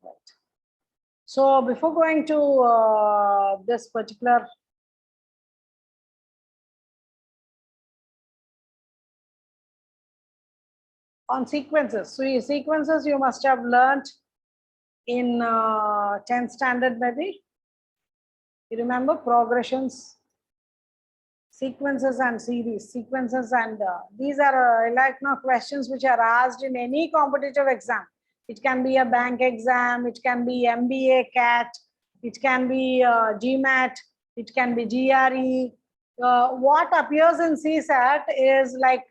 Right. So before going to this particular on sequences. So sequences you must have learned in 10th standard maybe. You remember progressions, sequences and series, sequences and these are like questions which are asked in any competitive exam. It can be a bank exam, it can be MBA CAT, it can be GMAT, it can be GRE. What appears in CSAT is like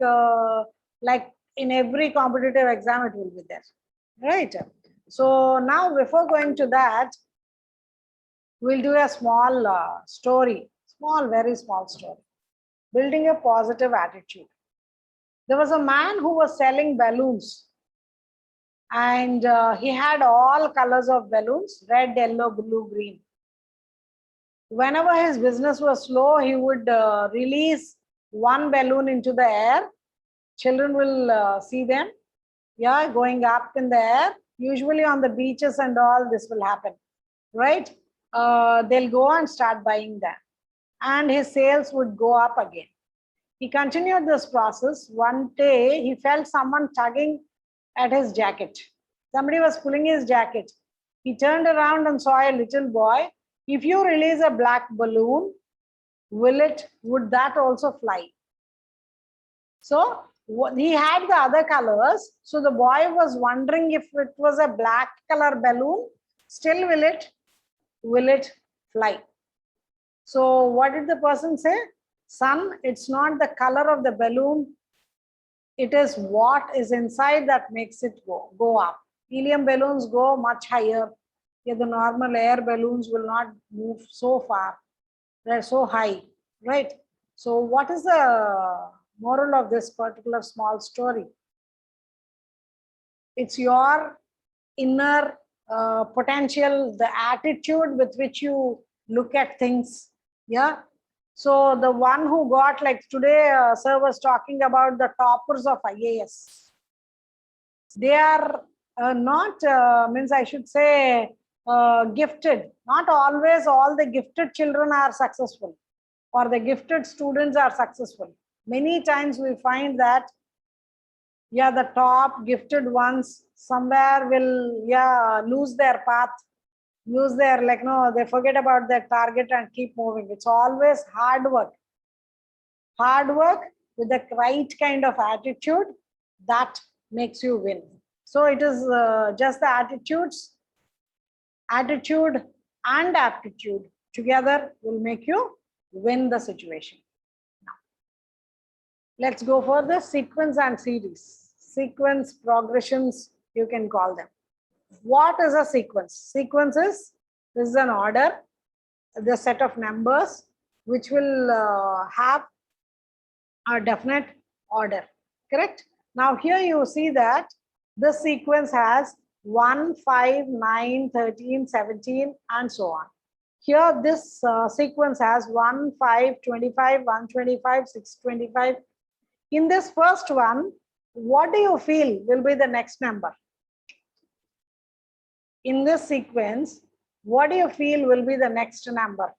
in every competitive exam it will be there, right? So now before going to that, we'll do a small story, very small story. Building a positive attitude. There was a man who was selling balloons and he had all colors of balloons, red, yellow, blue, green. Whenever his business was slow, he would release one balloon into the air. Children will see them, yeah, going up in the air. Usually on the beaches and all, this will happen, right? They'll go and start buying them. And his sales would go up again. He continued this process. One day, he felt someone tugging at his jacket. Somebody was pulling his jacket. He turned around and saw a little boy. If you release a black balloon, would that also fly? So he had the other colors. So the boy was wondering if it was a black color balloon, still will it fly? So what did the person say? Son, it's not the color of the balloon. It is what is inside that makes it go up. Helium balloons go much higher. Yeah, the normal air balloons will not move so far. They're so high, right? So what is the moral of this particular small story? It's your inner potential, the attitude with which you look at things. Yeah. So the one who got, like today, sir was talking about the toppers of IAS. They are not, means I should say, gifted. Not always all the gifted children are successful or the gifted students are successful. Many times we find that, yeah, the top gifted ones somewhere will, yeah, lose their path, lose their, like, no, they forget about their target and keep moving. It's always hard work with the right kind of attitude that makes you win. So it is just the attitude and aptitude together will make you win the situation. Now, let's go for the sequence and series. Sequence, progressions, you can call them. What is a sequence? Sequence is, this is an order, the set of numbers which will have a definite order, correct? Now here you see that this sequence has 1, 5, 9, 13, 17 and so on. Here this sequence has 1, 5, 25, 125, 625. In this first one, what do you feel will be the next number? In this sequence, what do you feel will be the next number?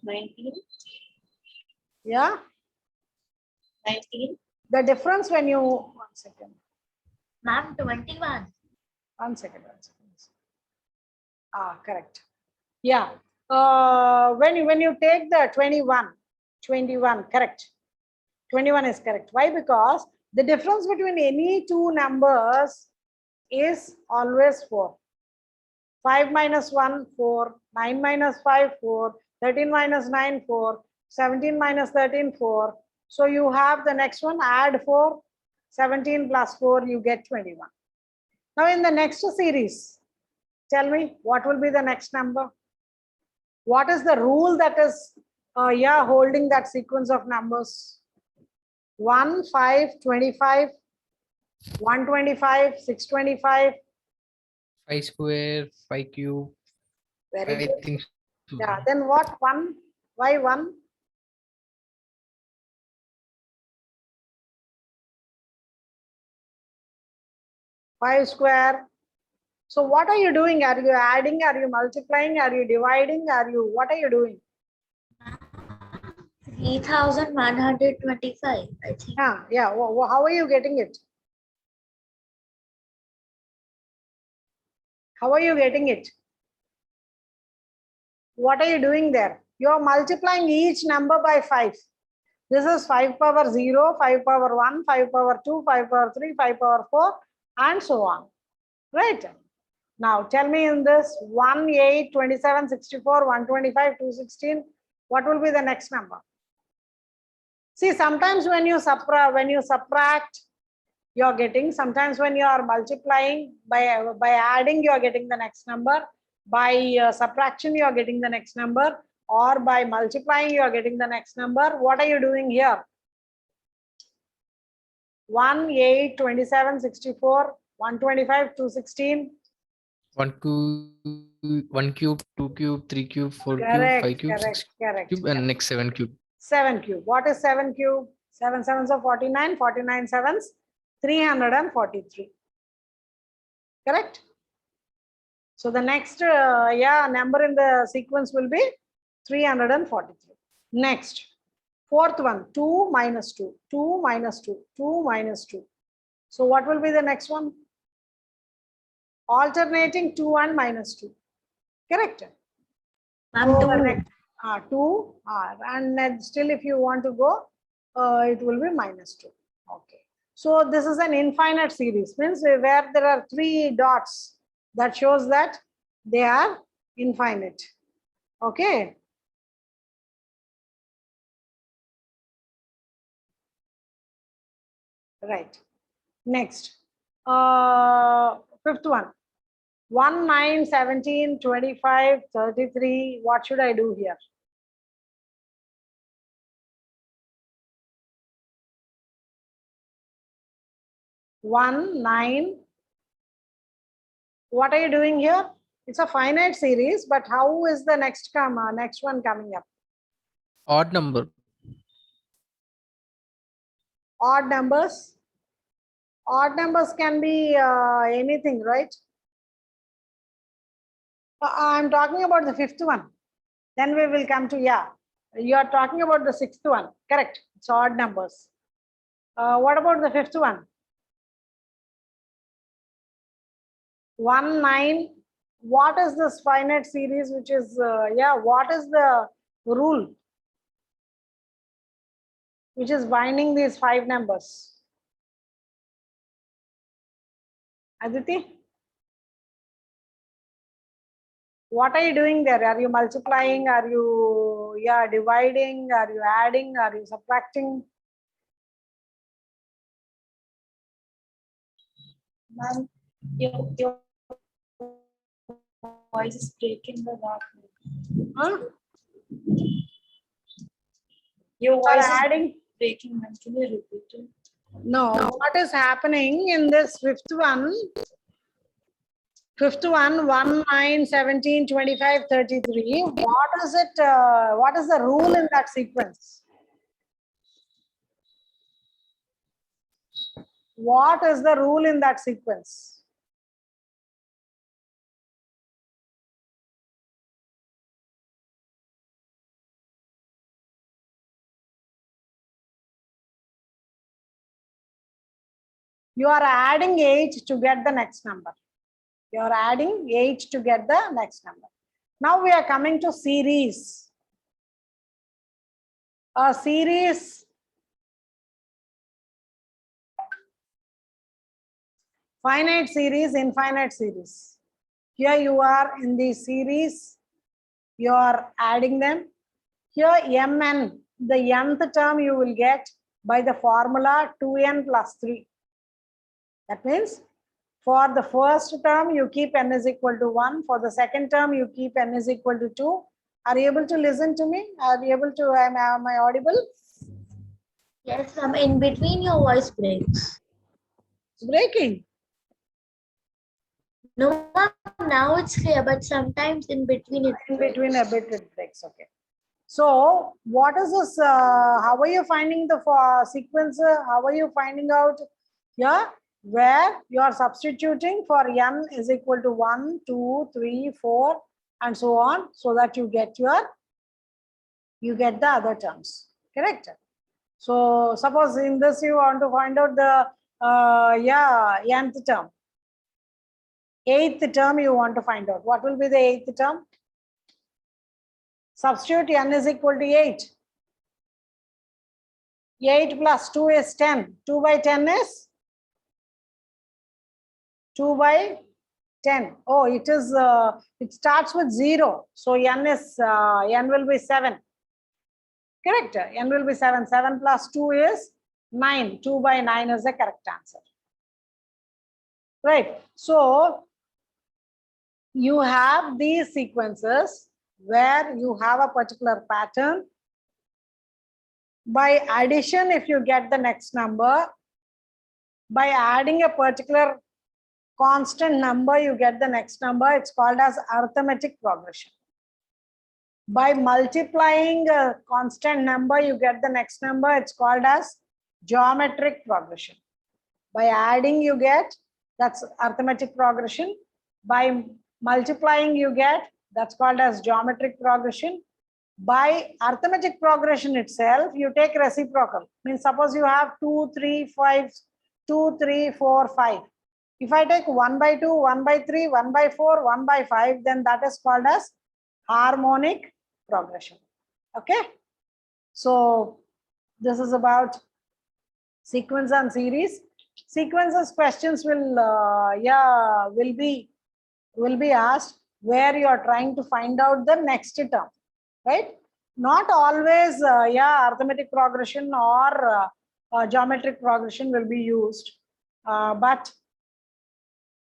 19. Yeah? 19. The difference when you, 1 second. Ma'am, 21. 1 second. Ah, correct. Yeah. When you take the 21, correct. 21 is correct. Why? Because the difference between any two numbers is always 4. 5 minus 1, 4. 9 minus 5, 4. 13 minus 9, 4. 17 minus 13, 4. So you have the next one, add 4. 17 plus 4, you get 21. Now in the next series, tell me what will be the next number? What is the rule that is holding that sequence of numbers? 1, 5, 25, 125, 625. 5 square, 5 cube. Very I good. think so. Yeah, then what? 1? Why 1? 5 square. So what are you doing? Are you adding? Are you multiplying? Are you dividing? What are you doing? 3,125, I think. Yeah. How are you getting it? How are you getting it? What are you doing there? You are multiplying each number by 5. This is 5 power 0, 5 power 1, 5 power 2, 5 power 3, 5 power 4, and so on. Right? Now tell me in this 1, 8, 27, 64, 125, 216, what will be the next number? See, sometimes when you subtract, you're getting, sometimes when you are multiplying by adding, you are getting the next number. By subtraction, you are getting the next number, or by multiplying, you are getting the next number. What are you doing here? 1, 8, 27, 64, 125, 216. 1 cube, 2 cube, 3 cube, 4 cube, 5 Correct, cube, 6 correct, correct. cube, and next 7 cube. 7 cube. What is 7 cube? 7 sevens are 49, 49 sevens, 343. Correct? So the next number in the sequence will be 343. Next, fourth one, 2 minus 2, 2 minus 2, 2 minus 2. So what will be the next one? Alternating 2 and minus 2. Correct? Ma'am, So two. the next, 2 and then still if you want to go, it will be minus 2. Okay. So this is an infinite series, means where there are 3 dots, that shows that they are infinite. Okay. Right. Next, fifth one. 1, 9, 17, 25, 33. What should I do here? One, 9. What are you doing here? It's a finite series, but how is the next one coming up? Odd number. Odd numbers. Odd numbers can be anything, right? I'm talking about the fifth one. Then we will come to, you are talking about the sixth one. Correct. It's odd numbers. What about the fifth one? 1, 9. What is this finite series, which is, what is the rule which is binding these 5 numbers? Aditi? What are you doing there? Are you multiplying? Are you dividing? Are you adding? Are you subtracting? Ma'am, your voice is breaking the lot. Huh? Your Are voice is adding? breaking, ma'am. Can you repeat it? No. What is happening in this fifth one? Fifth one, 1, 9, 17, 25, 33. What is it? What is the rule in that sequence? What is the rule in that sequence? You are adding 8 to get the next number. You are adding 8 to get the next number. Now we are coming to series. A series, finite series, infinite series. Here you are in the series, you are adding them. Here mn, the nth term you will get by the formula 2n plus 3. That means for the first term, you keep n is equal to 1. For the second term, you keep n is equal to 2. Are you able to listen to me? Are you able to, am I audible? Yes, ma'am. In between, your voice breaks. It's breaking. No, ma'am. Now it's clear, but sometimes in between it. In between a bit it breaks. Okay. So what is this? How are you finding the sequence? How are you finding out? Yeah, where you are substituting for n is equal to 1, 2, 3, 4, and so on, so that you get the other terms, correct? So suppose in this you want to find out the nth term, eighth term you want to find out. What will be the eighth term? Substitute n is equal to 8. 8 plus 2 is 10. 2 by 10 is 2 by 10. Oh, it is. It starts with 0. So n will be 7. Correct. N will be 7. 7 plus 2 is 9. 2 by 9 is the correct answer. Right. So you have these sequences where you have a particular pattern. By addition, if you get the next number, by adding a particular constant number, you get the next number. It's called as arithmetic progression. By multiplying a constant number, you get the next number. It's called as geometric progression. By adding, you get, that's arithmetic progression. By multiplying, you get, that's called as geometric progression. By arithmetic progression itself, you take reciprocal. Means suppose you have 2, 3, 5, 2, 3, 4, 5. If I take 1 by 2, 1 by 3, 1 by 4, 1 by 5, then that is called as harmonic progression. Okay. So this is about sequence and series. Sequences questions will be asked where you are trying to find out the next term, right? Not always arithmetic progression or geometric progression will be used, but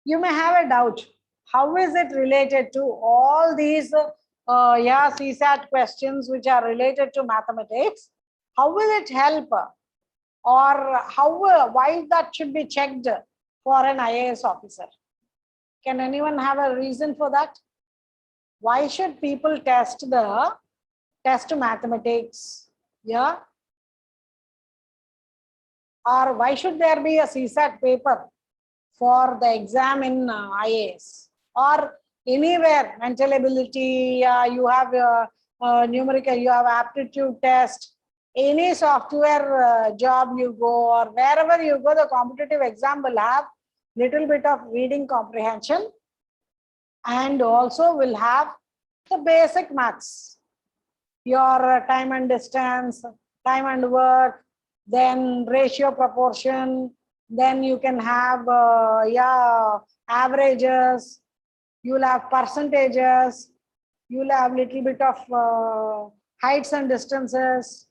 you may have a doubt. How is it related to all these CSAT questions which are related to mathematics? How will it help, or why that should be checked for an IAS officer? Can anyone have a reason for that? Why should people test mathematics? Yeah. Or why should there be a CSAT paper for the exam in IAS? Or anywhere, mental ability, you have numerical, you have aptitude test, any software job you go, or wherever you go, the competitive exam will have little bit of reading comprehension, and also will have the basic maths, your time and distance, time and work, then ratio proportion, then you can have averages, you'll have percentages, you'll have little bit of heights and distances,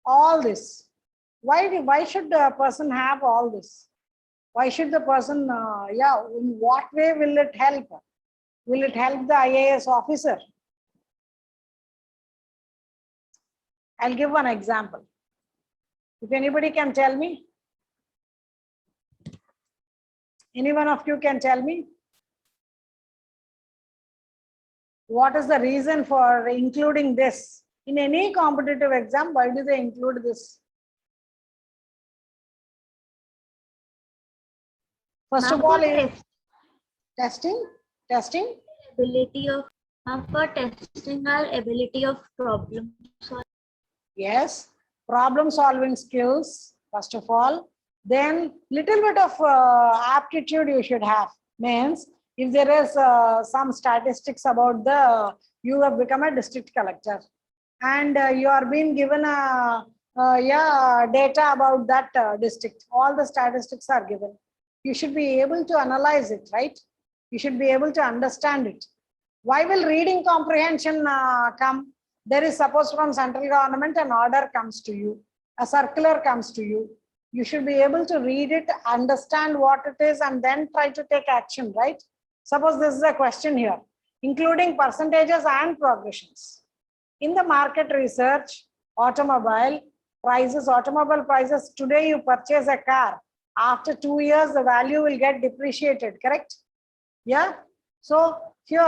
all this. Why should the person have all this? Why should the person, in what way will it help? Will it help the IAS officer? I'll give one example. If anybody can tell me, any one of you can tell me, what is the reason for including this? In any competitive exam, why do they include this? First of all, testing. Ability of for testing our ability of problem solving. Yes, problem solving skills, first of all. Then little bit of aptitude you should have. Means if there is some statistics about you have become a district collector, and you are being given a data about that district. All the statistics are given. You should be able to analyze it, right? You should be able to understand it. Why will reading comprehension come? There is, suppose from central government, an order comes to you, a circular comes to you. You should be able to read it, understand what it is, and then try to take action, right? Suppose this is a question here, including percentages and progressions. In the market research, automobile prices, today you purchase a car. After 2 years, the value will get depreciated, correct? Yeah. So here,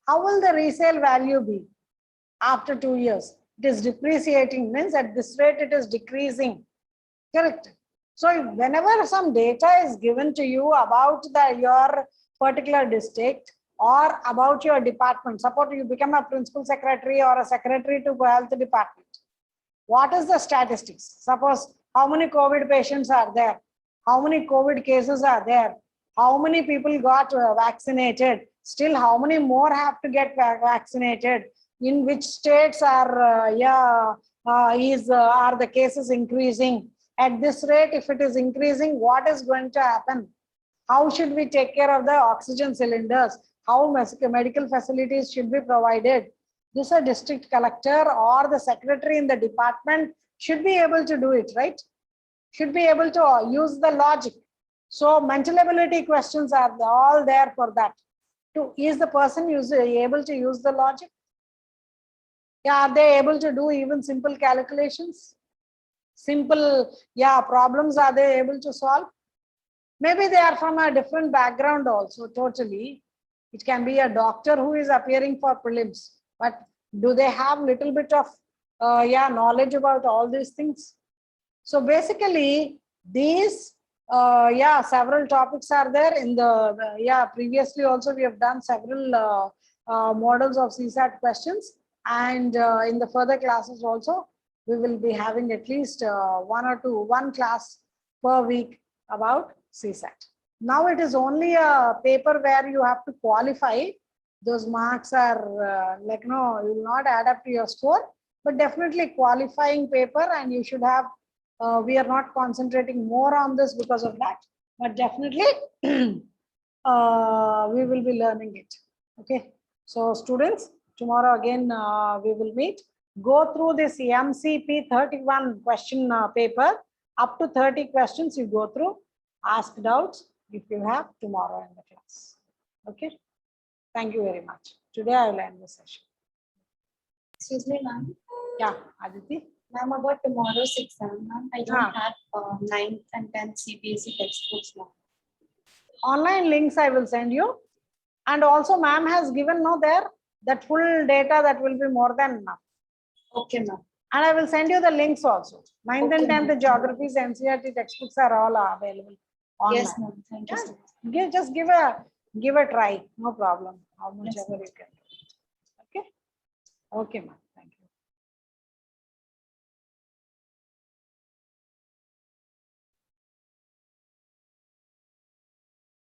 how will the resale value be after 2 years? It is depreciating, means at this rate it is decreasing, correct? So whenever some data is given to you about your particular district or about your department, suppose you become a principal secretary or a secretary to health department, what is the statistics? Suppose how many COVID patients are there? How many COVID cases are there? How many people got vaccinated? Still, how many more have to get vaccinated? In which states are are the cases increasing? At this rate, if it is increasing, what is going to happen? How should we take care of the oxygen cylinders? How medical facilities should be provided? This a district collector or the secretary in the department should be able to do it, right? Should be able to use the logic. So mental ability questions are all there for that. Is the person able to use the logic? Yeah, are they able to do even simple calculations? Simple, problems are they able to solve? Maybe they are from a different background also, totally. It can be a doctor who is appearing for prelims, but do they have little bit of knowledge about all these things? So basically, these several topics are there in the previously also we have done several models of CSAT questions, and in the further classes also we will be having at least one class per week about CSAT. Now it is only a paper where you have to qualify. Those marks are you will not add up to your score, but definitely qualifying paper, and you should have. We are not concentrating more on this because of that, but definitely we will be learning it. Okay, so students, tomorrow again we will meet. Go through this MCP 31 question paper. Up to 30 questions you go through. Ask doubts if you have tomorrow in the class. Okay, thank you very much. Today I will end the session. Excuse me, ma'am. Yeah, Aditi. Ma'am, about tomorrow's exam, ma'am, I don't have 9th and 10th CBSE textbooks, ma'am. Online links I will send you, and also ma'am has given there that full data that will be more than enough. Okay, ma'am. And I will send you the links also. 9th and 10th, the geographies, NCERT textbooks are all available online. Yes, ma'am. Thank you so much. Just give a try, no problem. How much ever you can do. Okay, okay, ma'am.